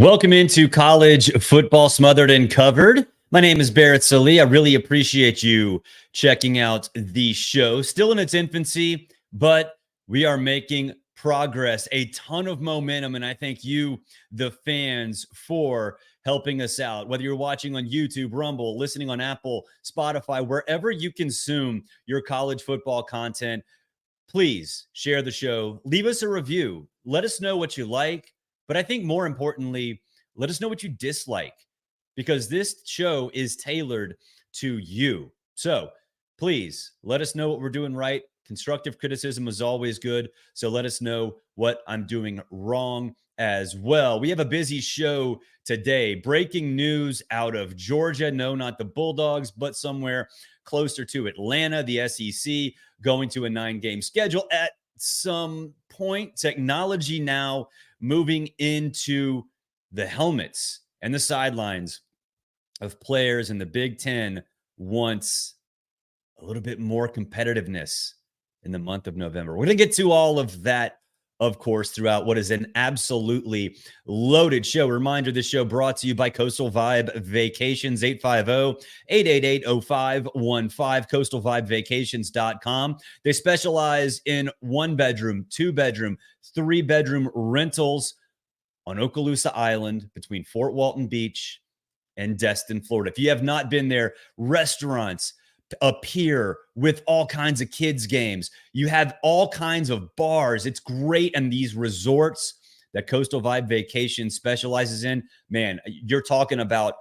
Welcome into College Football Smothered and Covered. My name is Barrett Salih. I really appreciate you checking out the show. Still in its infancy, but we are making progress, a ton of momentum, and I thank you, the fans, for helping us out. Whether you're watching on YouTube, Rumble, listening on Apple, Spotify, wherever you consume your college football content, please share the show. Leave us a review. Let us know what you like. But I think more importantly, let us know what you dislike, because this show is tailored to you. So please let us know what we're doing right. Constructive criticism is always good. So let us know what I'm doing wrong as well. We have a busy show today. Breaking news out of Georgia. No, not the Bulldogs, but somewhere closer to Atlanta. The SEC going to a 9-game schedule at some point. Technology now moving into the helmets and the sidelines of players, and the Big Ten wants a little bit more competitiveness in the month of November. We're going to get to all of that, of course, throughout what is an absolutely loaded show. Reminder, this show brought to you by Coastal Vibe Vacations, 850-888-0515, coastalvibevacations.com. They specialize in 1-bedroom, 2-bedroom, 3-bedroom rentals on Okaloosa Island between Fort Walton Beach and Destin, Florida. If you have not been there, restaurants, a pier with all kinds of kids games. You have all kinds of bars. It's great. And these resorts that Coastal Vibe Vacation specializes in, man, you're talking about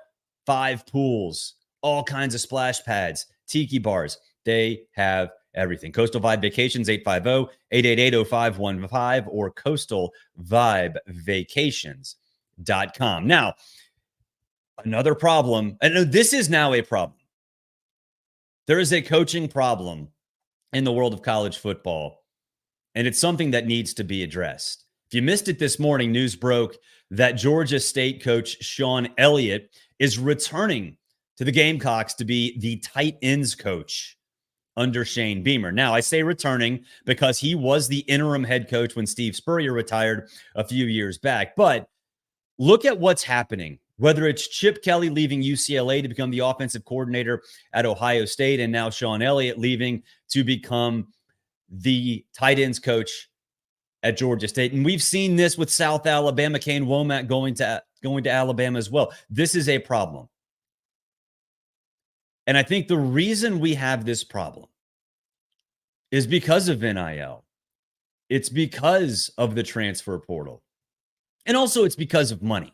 5 pools, all kinds of splash pads, tiki bars. They have everything. Coastal Vibe Vacations, 850-888-0515 or coastalvibevacations.com. Now, another problem, and this is now a problem. There is a coaching problem in the world of college football, and it's something that needs to be addressed. If you missed it this morning, news broke that Georgia State coach Shawn Elliott is returning to the Gamecocks to be the tight ends coach under Shane Beamer. Now, I say returning because he was the interim head coach when Steve Spurrier retired a few years back. But look at what's happening. Whether it's Chip Kelly leaving UCLA to become the offensive coordinator at Ohio State, and now Shawn Elliott leaving to become the tight ends coach at Georgia State. And we've seen this with South Alabama, Kane Womack going to Alabama as well. This is a problem. And I think the reason we have this problem is because of NIL. It's because of the transfer portal. And also it's because of money.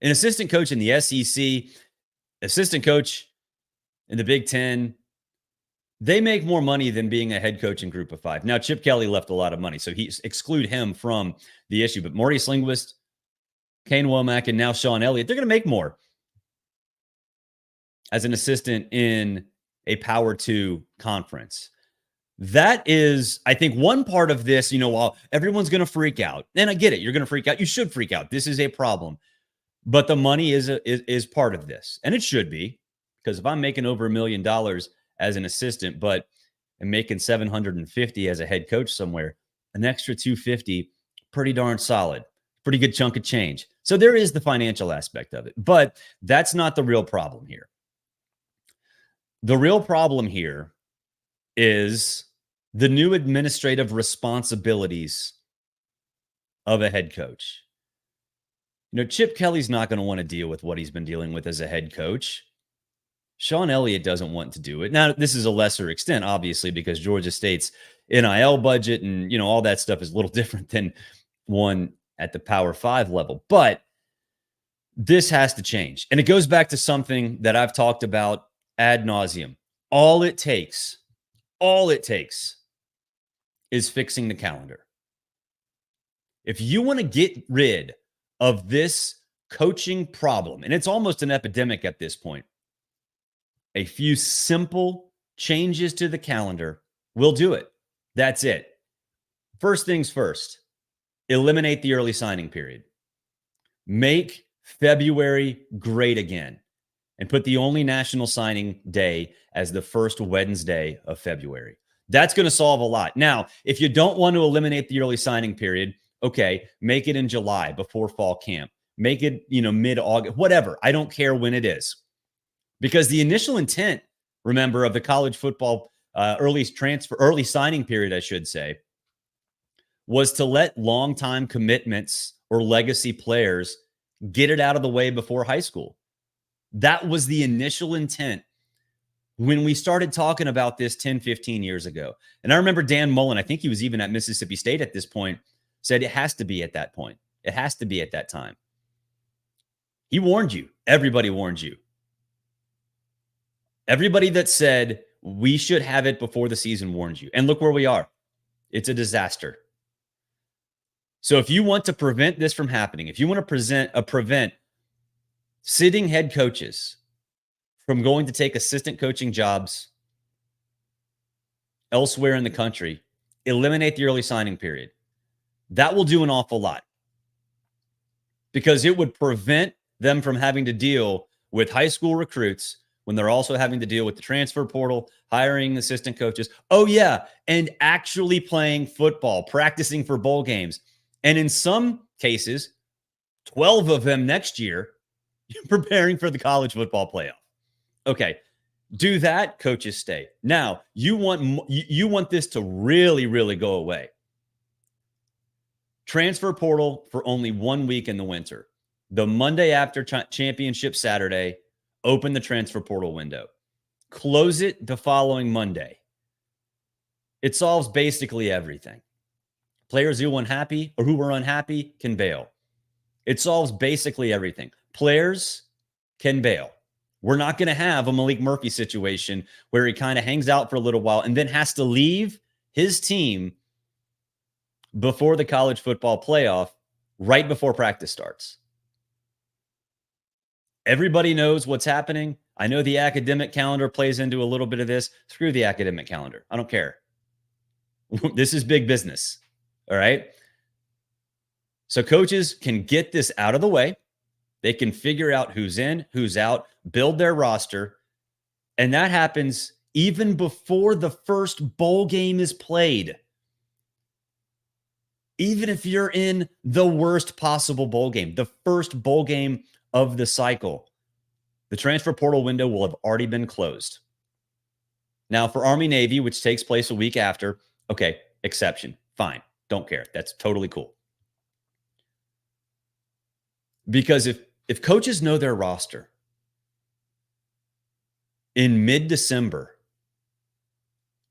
An assistant coach in the SEC, assistant coach in the Big Ten, they make more money than being a head coach in Group of 5. Now, Chip Kelly left a lot of money, so exclude him from the issue. But Maurice Linguist, Kane Womack, and now Shawn Elliott, they're going to make more as an assistant in a Power 2 conference. That is, I think, one part of this, while everyone's going to freak out, and I get it, you're going to freak out. You should freak out. This is a problem. But the money is part of this, and it should be, because if I'm making over $1 million as an assistant, but I'm making $750 as a head coach somewhere, an extra $250, pretty darn solid, pretty good chunk of change. So there is the financial aspect of it, but that's not the real problem here. The real problem here is the new administrative responsibilities of a head coach. Chip Kelly's not going to want to deal with what he's been dealing with as a head coach. Shawn Elliott doesn't want to do it. Now, this is a lesser extent, obviously, because Georgia State's NIL budget and, all that stuff is a little different than one at the Power 5 level. But this has to change. And it goes back to something that I've talked about ad nauseum. All it takes is fixing the calendar. If you want to get rid of this coaching problem, and it's almost an epidemic at this point, a few simple changes to the calendar will do it. That's it. First things first, eliminate the early signing period. Make February great again, and put the only national signing day as the first Wednesday of February. That's going to solve a lot. Now, if you don't want to eliminate the early signing period, okay, make it in July before fall camp. Make it, mid-August, whatever. I don't care when it is. Because the initial intent, remember, of the college football early signing period, I should say, was to let long-time commitments or legacy players get it out of the way before high school. That was the initial intent when we started talking about this 10, 15 years ago. And I remember Dan Mullen, I think he was even at Mississippi State at this point, said it has to be at that point. It has to be at that time. He warned you. Everybody warned you. Everybody that said we should have it before the season warned you. And look where we are. It's a disaster. So if you want to prevent this from happening, if you want to prevent sitting head coaches from going to take assistant coaching jobs elsewhere in the country, eliminate the early signing period. That will do an awful lot because it would prevent them from having to deal with high school recruits when they're also having to deal with the transfer portal, hiring assistant coaches. Oh, yeah, and actually playing football, practicing for bowl games. And in some cases, 12 of them next year, preparing for the college football playoff. Okay, do that, coaches stay. Now, you want this to really, really go away. Transfer portal for only 1 week in the winter. The Monday after championship Saturday, open the transfer portal window. Close it the following Monday. It solves basically everything. Players who were unhappy can bail. It solves basically everything. Players can bail. We're not going to have a Malik Murphy situation where he kind of hangs out for a little while and then has to leave his team before the college football playoff, right before practice starts. Everybody knows what's happening. I know the academic calendar plays into a little bit of this. Screw the academic calendar. I don't care. This is big business. All right. So coaches can get this out of the way. They can figure out who's in, who's out, build their roster. And that happens even before the first bowl game is played. Even if you're in the worst possible bowl game, the first bowl game of the cycle, the transfer portal window will have already been closed. Now, for Army-Navy, which takes place a week after, okay, exception. Fine. Don't care. That's totally cool. Because if coaches know their roster in mid-December,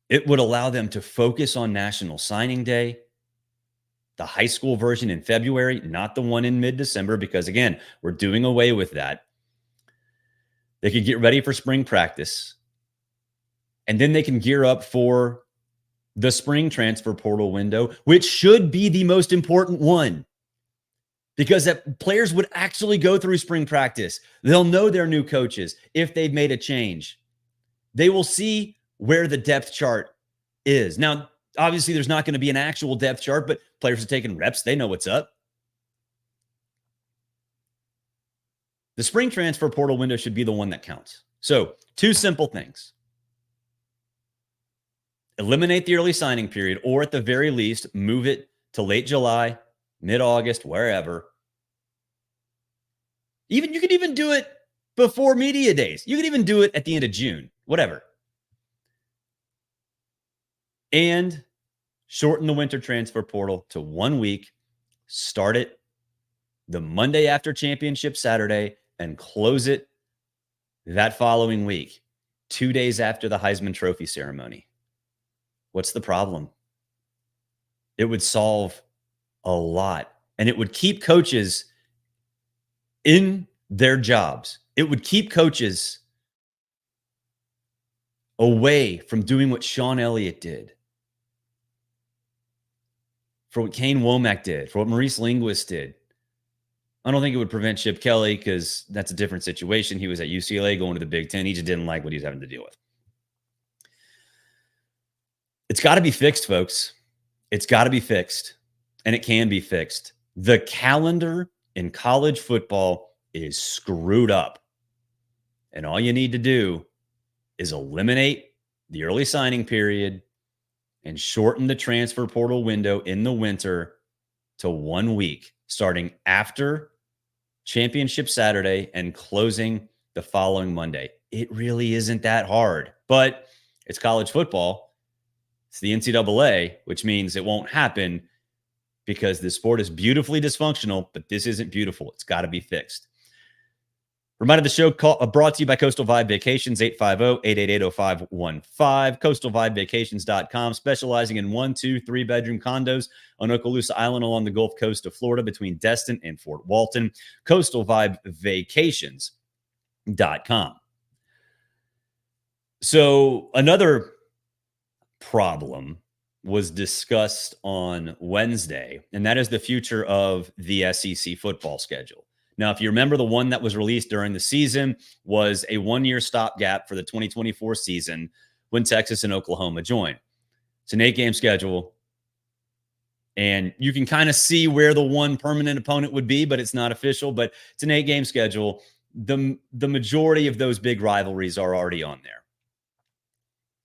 it would allow them to focus on National Signing Day, the high school version in February, not the one in mid-December, because again, we're doing away with that. They could get ready for spring practice, and then they can gear up for the spring transfer portal window, which should be the most important one, because that players would actually go through spring practice. They'll know their new coaches if they've made a change. They will see where the depth chart is. Now, obviously, there's not going to be an actual depth chart, but players are taking reps. They know what's up. The spring transfer portal window should be the one that counts. So, two simple things. Eliminate the early signing period, or at the very least, move it to late July, mid-August, wherever. You could even do it before media days. You could even do it at the end of June, whatever. And shorten the winter transfer portal to 1 week. Start it the Monday after championship Saturday and close it that following week, 2 days after the Heisman Trophy ceremony. What's the problem? It would solve a lot, and it would keep coaches in their jobs. It would keep coaches away from doing what Shawn Elliott did, for what Kane Womack did, for what Maurice Linguist did. I don't think it would prevent Chip Kelly because that's a different situation. He was at UCLA going to the Big Ten. He just didn't like what he was having to deal with. It's got to be fixed, folks. It's got to be fixed, and it can be fixed. The calendar in college football is screwed up, and all you need to do is eliminate the early signing period and shorten the transfer portal window in the winter to 1 week, starting after championship Saturday and closing the following Monday. It really isn't that hard, but it's college football. It's the NCAA, which means it won't happen because this sport is beautifully dysfunctional, but this isn't beautiful. It's got to be fixed. Reminder, the show brought to you by Coastal Vibe Vacations, 850-888-0515, coastalvibevacations.com, specializing in 1, 2, 3-bedroom condos on Okaloosa Island along the Gulf Coast of Florida between Destin and Fort Walton, coastalvibevacations.com. So another problem was discussed on Wednesday, and that is the future of the SEC football schedule. Now, if you remember, the one that was released during the season was a one-year stopgap for the 2024 season when Texas and Oklahoma joined. It's an 8-game schedule, and you can kind of see where the one permanent opponent would be, but it's not official. But it's an 8-game schedule. The majority of those big rivalries are already on there.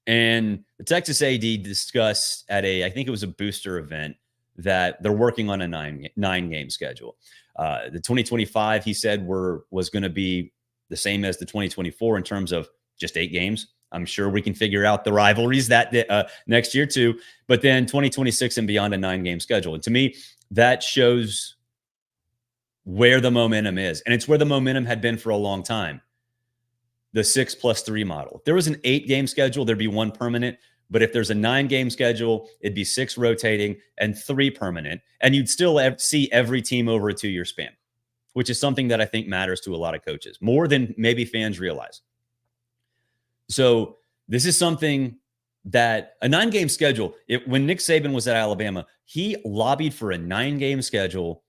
And the Texas AD discussed at I think it was a booster event, that they're working on a nine-game schedule. The 2025, he said, was going to be the same as the 2024 in terms of just 8 games. I'm sure we can figure out the rivalries that next year too. But then 2026 and beyond, a 9-game schedule. And to me, that shows where the momentum is. And it's where the momentum had been for a long time. The 6+3 model. If there was an 8-game schedule, there'd be 1 permanent. But if there's a 9-game schedule, it'd be 6 rotating and 3 permanent. And you'd still see every team over a 2-year span, which is something that I think matters to a lot of coaches, more than maybe fans realize. So this is something that a 9-game schedule, when Nick Saban was at Alabama, he lobbied for a 9-game schedule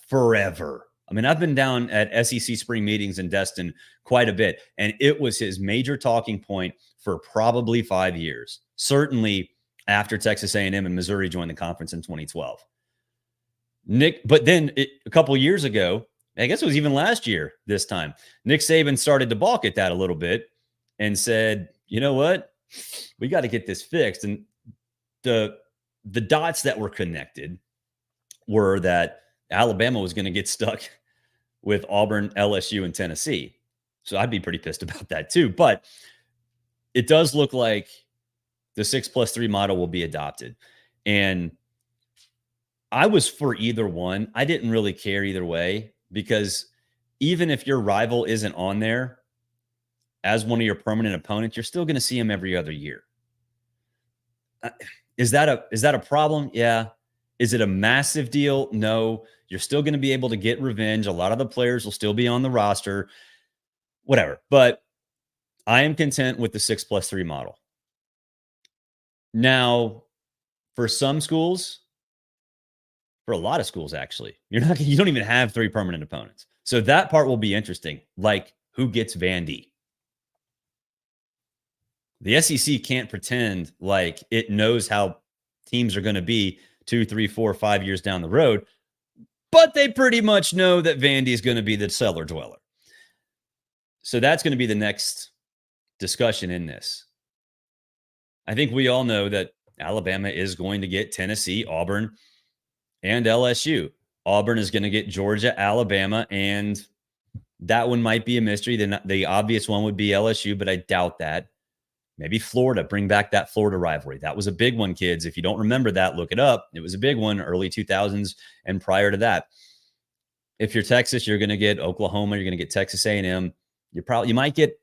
forever. I mean, I've been down at SEC spring meetings in Destin quite a bit, and it was his major talking point for probably 5 years, certainly after Texas A&M and Missouri joined the conference in 2012. But then a couple years ago, I guess it was even last year this time, Nick Saban started to balk at that a little bit and said, you know what? We got to get this fixed. And the dots that were connected were that Alabama was going to get stuck with Auburn, LSU, and Tennessee. So I'd be pretty pissed about that too. But it does look like the 6+3 model will be adopted. And I was for either one. I didn't really care either way, because even if your rival isn't on there as one of your permanent opponents, you're still going to see him every other year. Is that a problem? Yeah. Is it a massive deal? No. You're still going to be able to get revenge. A lot of the players will still be on the roster, whatever. But I am content with the 6+3 model. Now, for some schools, for a lot of schools, actually, you don't even have 3 permanent opponents. So that part will be interesting. Like, who gets Vandy? The SEC can't pretend like it knows how teams are going to be 2, 3, 4, 5 years down the road, but they pretty much know that Vandy is going to be the cellar dweller. So that's going to be the next discussion in this. I think we all know that Alabama is going to get Tennessee, Auburn, and LSU. Auburn is going to get Georgia, Alabama, and that one might be a mystery. The obvious one would be LSU, but I doubt that. Maybe Florida, bring back that Florida rivalry. That was a big one, kids. If you don't remember that, look it up. It was a big one, early 2000s and prior to that. If you're Texas, you're going to get Oklahoma. You're going to get Texas A&M. You might get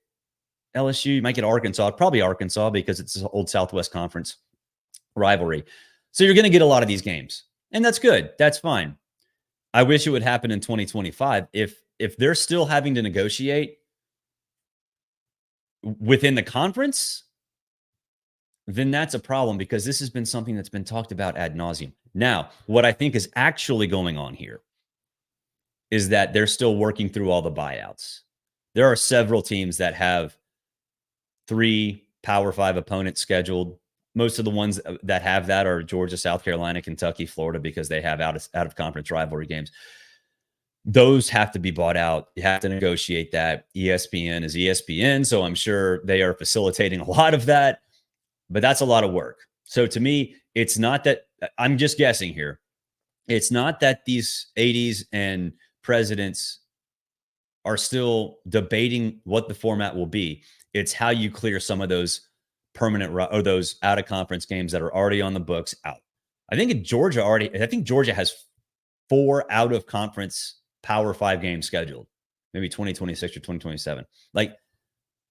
LSU. You might get Arkansas. Probably Arkansas, because it's an old Southwest Conference rivalry. So you're going to get a lot of these games, and that's good. That's fine. I wish it would happen in 2025. If they're still having to negotiate within the conference, then that's a problem, because this has been something that's been talked about ad nauseum. Now, what I think is actually going on here is that they're still working through all the buyouts. There are several teams that have 3 Power 5 opponents scheduled. Most of the ones that have that are Georgia, South Carolina, Kentucky, Florida, because they have out of conference rivalry games. Those have to be bought out. You have to negotiate that. ESPN is ESPN, so I'm sure they are facilitating a lot of that, but that's a lot of work. So to me, it's not that, I'm just guessing here, it's not that these ADs and presidents are still debating what the format will be. It's how you clear some of those permanent or those out of conference games that are already on the books out. I think Georgia has 4 out of conference Power 5 games scheduled, maybe 2026 or 2027. Like,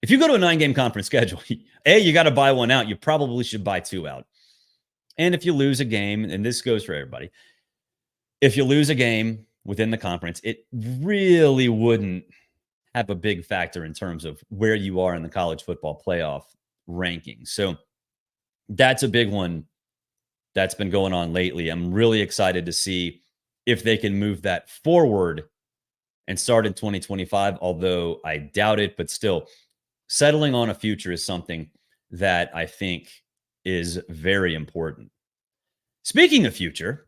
if you go to a 9-game conference schedule, you got to buy one out. You probably should buy 2 out. And if you lose a game, and this goes for everybody, if you lose a game within the conference, it really wouldn't have a big factor in terms of where you are in the college football playoff rankings. So that's a big one that's been going on lately. I'm really excited to see if they can move that forward and start in 2025, although I doubt it, but still settling on a future is something that I think is very important. Speaking of future,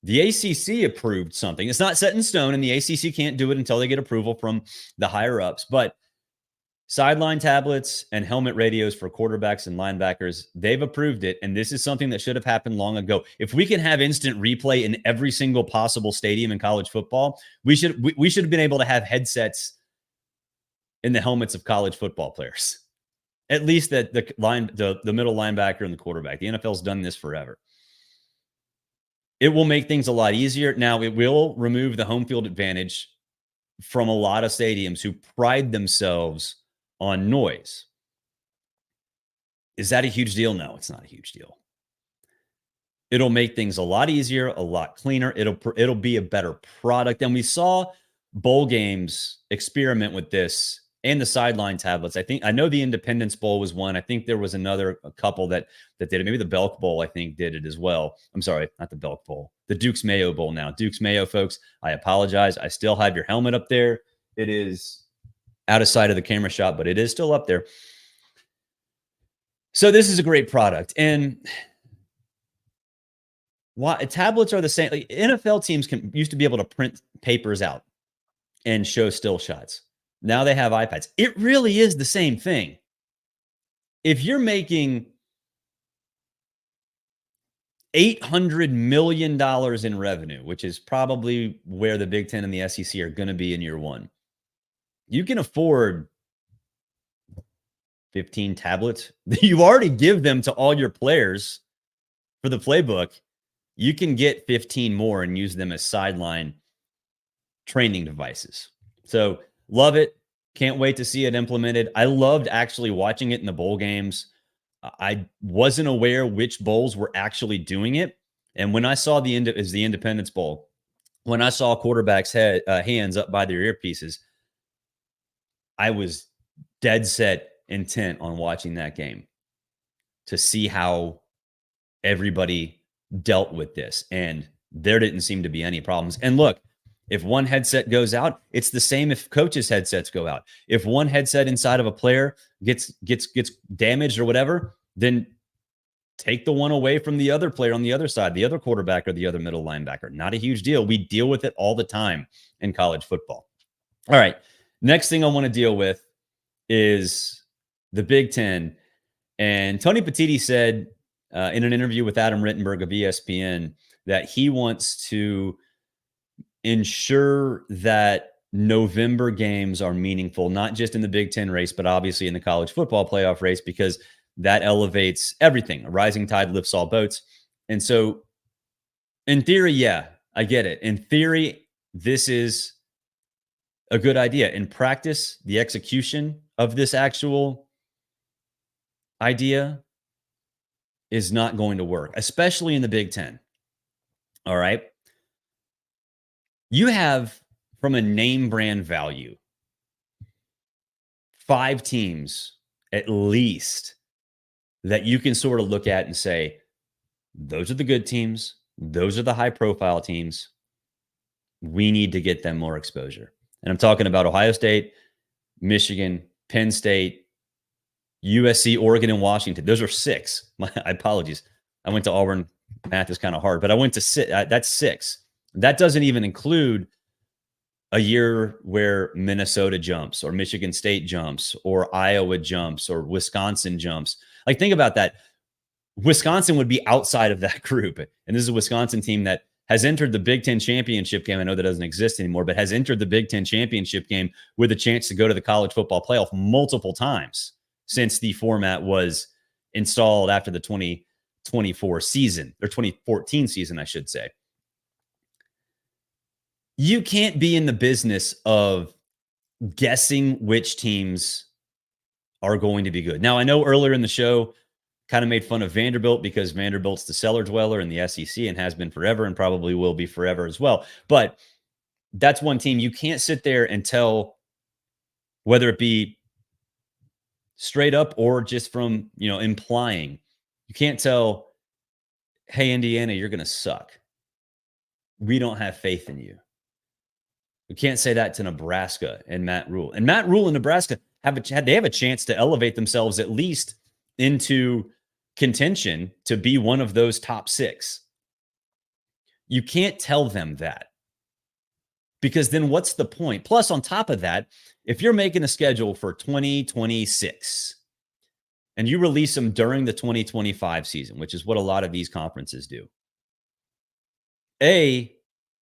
the ACC approved something. It's not set in stone, and the ACC can't do it until they get approval from the higher ups, but sideline tablets and helmet radios for quarterbacks and linebackers, they've approved it, and this is something that should have happened long ago. If we can have instant replay in every single possible stadium in college football, we should have been able to have headsets in the helmets of college football players. At least that the middle linebacker and the quarterback. The NFL's done this forever. It will make things a lot easier. Now, it will remove the home field advantage from a lot of stadiums who pride themselves on noise. Is that a huge deal? No, it's not a huge deal. It'll make things a lot easier, a lot cleaner. It'll be a better product. And we saw bowl games experiment with this and the sideline tablets. I know the Independence Bowl was one. I think there was a couple that did it. Maybe the Belk Bowl, I think, did it as well. I'm sorry, not the Belk Bowl. The Duke's Mayo Bowl now. Duke's Mayo, folks, I apologize. I still have your helmet up there. It is out of sight of the camera shot, but it is still up there. So this is a great product. And tablets are the same. Like, NFL teams used to be able to print papers out and show still shots. Now they have iPads. It really is the same thing. If you're making $800 million in revenue, which is probably where the Big Ten and the SEC are going to be in year one, you can afford 15 tablets. You already give them to all your players for the playbook. You can get 15 more and use them as sideline training devices. So love it. Can't wait to see it implemented. I loved actually watching it in the bowl games. I wasn't aware which bowls were actually doing it. And when I saw the Independence Bowl, when I saw quarterbacks' hands up by their earpieces, I was dead set intent on watching that game to see how everybody dealt with this. And there didn't seem to be any problems. And look, if one headset goes out, it's the same if coaches' headsets go out. If one headset inside of a player gets damaged or whatever, then take the one away from the other player on the other side, the other quarterback or the other middle linebacker. Not a huge deal. We deal with it all the time in college football. All right. Next thing I want to deal with is the Big Ten. And Tony Petitti said in an interview with Adam Rittenberg of ESPN that he wants to ensure that November games are meaningful, not just in the Big Ten race, but obviously in the college football playoff race, because that elevates everything. A rising tide lifts all boats. And so in theory, yeah, I get it. In theory, this is a good idea. In practice, the execution of this actual idea is not going to work, especially in the Big Ten. All right. You have, from a name brand value, 5 teams at least that you can sort of look at and say, those are the good teams. Those are the high profile teams. We need to get them more exposure. And I'm talking about Ohio State, Michigan, Penn State, USC, Oregon, and Washington. Those are 6. My apologies. I went to Auburn. Math is kind of hard, but I went to 6. That's 6. That doesn't even include a year where Minnesota jumps or Michigan State jumps or Iowa jumps or Wisconsin jumps. Like, think about that. Wisconsin would be outside of that group. And this is a Wisconsin team that has entered the Big Ten championship game. I know that doesn't exist anymore, but has entered the Big Ten championship game with a chance to go to the college football playoff multiple times since the format was installed after the 2024 season, or 2014 season, I should say. You can't be in the business of guessing which teams are going to be good. Now, I know earlier in the show, kind of made fun of Vanderbilt because Vanderbilt's the cellar dweller in the SEC and has been forever and probably will be forever as well. But that's one team you can't sit there and tell, whether it be straight up or just from, implying. You can't tell, hey, Indiana, you're going to suck. We don't have faith in you. You can't say that to Nebraska and Matt Rule. And Matt Rule and Nebraska have a chance to elevate themselves at least into contention to be one of those top 6. You can't tell them that, because then what's the point? Plus, on top of that, if you're making a schedule for 2026 and you release them during the 2025 season, which is what a lot of these conferences do, A,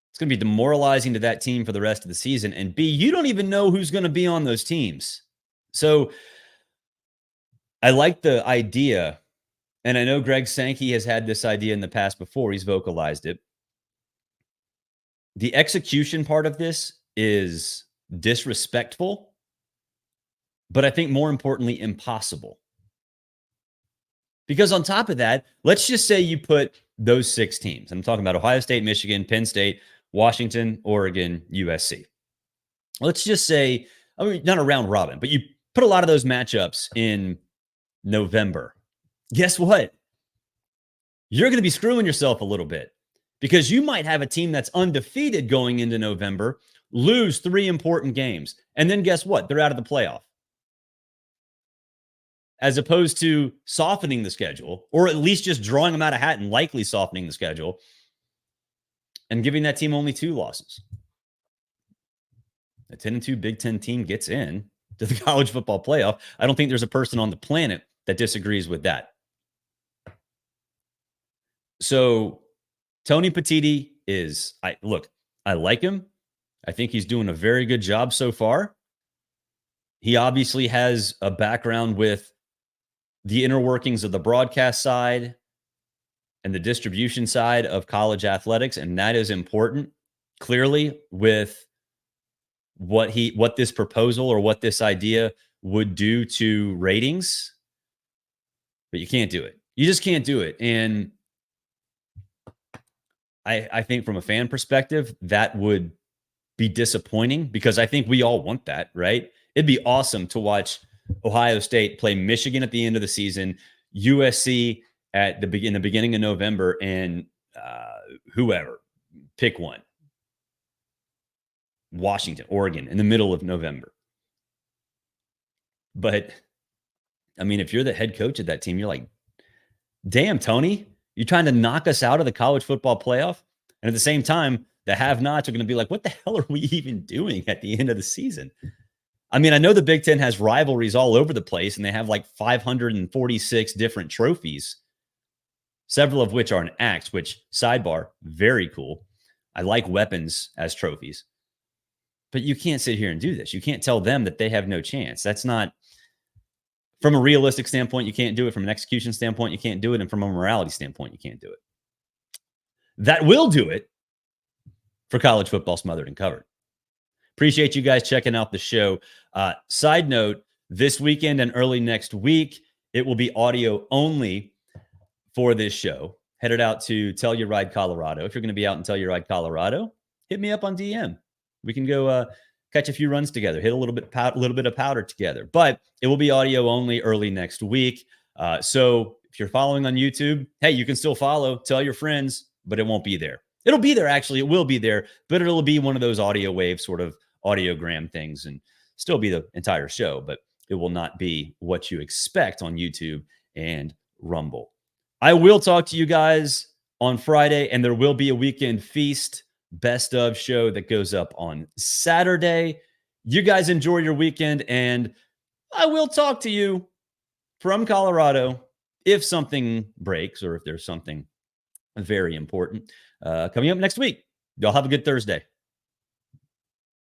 it's going to be demoralizing to that team for the rest of the season, and B, you don't even know who's going to be on those teams. So I like the idea. And I know Greg Sankey has had this idea in the past before. He's vocalized it. The execution part of this is disrespectful, but I think more importantly, impossible. Because on top of that, let's just say you put those 6 teams. I'm talking about Ohio State, Michigan, Penn State, Washington, Oregon, USC. Let's just say, not a round robin, but you put a lot of those matchups in November. Guess what? You're going to be screwing yourself a little bit, because you might have a team that's undefeated going into November, lose 3 important games, and then guess what? They're out of the playoff. As opposed to softening the schedule, or at least just drawing them out of hat and likely softening the schedule and giving that team only 2 losses. A 10-2 Big Ten team gets in to the college football playoff. I don't think there's a person on the planet that disagrees with that. So Tony Petitti I like him. I think he's doing a very good job so far. He obviously has a background with the inner workings of the broadcast side and the distribution side of college athletics, and that is important, clearly, with what this proposal or what this idea would do to ratings. But you can't do it. You just can't do it. And I think from a fan perspective, that would be disappointing, because I think we all want that, right? It'd be awesome to watch Ohio State play Michigan at the end of the season, USC in the beginning of November, and whoever, pick one. Washington, Oregon in the middle of November. But I mean, if you're the head coach of that team, you're like, damn, Tony, you're trying to knock us out of the college football playoff? And at the same time, the have-nots are going to be like, what the hell are we even doing at the end of the season? I mean, I know the Big Ten has rivalries all over the place, and they have like 546 different trophies, several of which are an axe, which, sidebar, very cool. I like weapons as trophies. But you can't sit here and do this. You can't tell them that they have no chance. That's not, from a realistic standpoint, you can't do it. From an execution standpoint, you can't do it. And from a morality standpoint, you can't do it. That will do it for college football smothered and covered. Appreciate you guys checking out the show. Side note, this weekend and early next week, it will be audio only for this show. Headed out to Telluride, Colorado. If you're going to be out in Telluride, Colorado, hit me up on DM. We can go catch a few runs together, hit a little bit of powder together. But it will be audio only early next week. So if you're following on YouTube, hey, you can still follow. Tell your friends, but it won't be there. It'll be there, actually. It will be there, but it'll be one of those audio wave sort of audiogram things and still be the entire show, but it will not be what you expect on YouTube and Rumble. I will talk to you guys on Friday, and there will be a weekend feast best of show that goes up on Saturday. You guys enjoy your weekend, and I will talk to you from Colorado if something breaks or if there's something Very important. Coming up next week. Y'all have a good Thursday.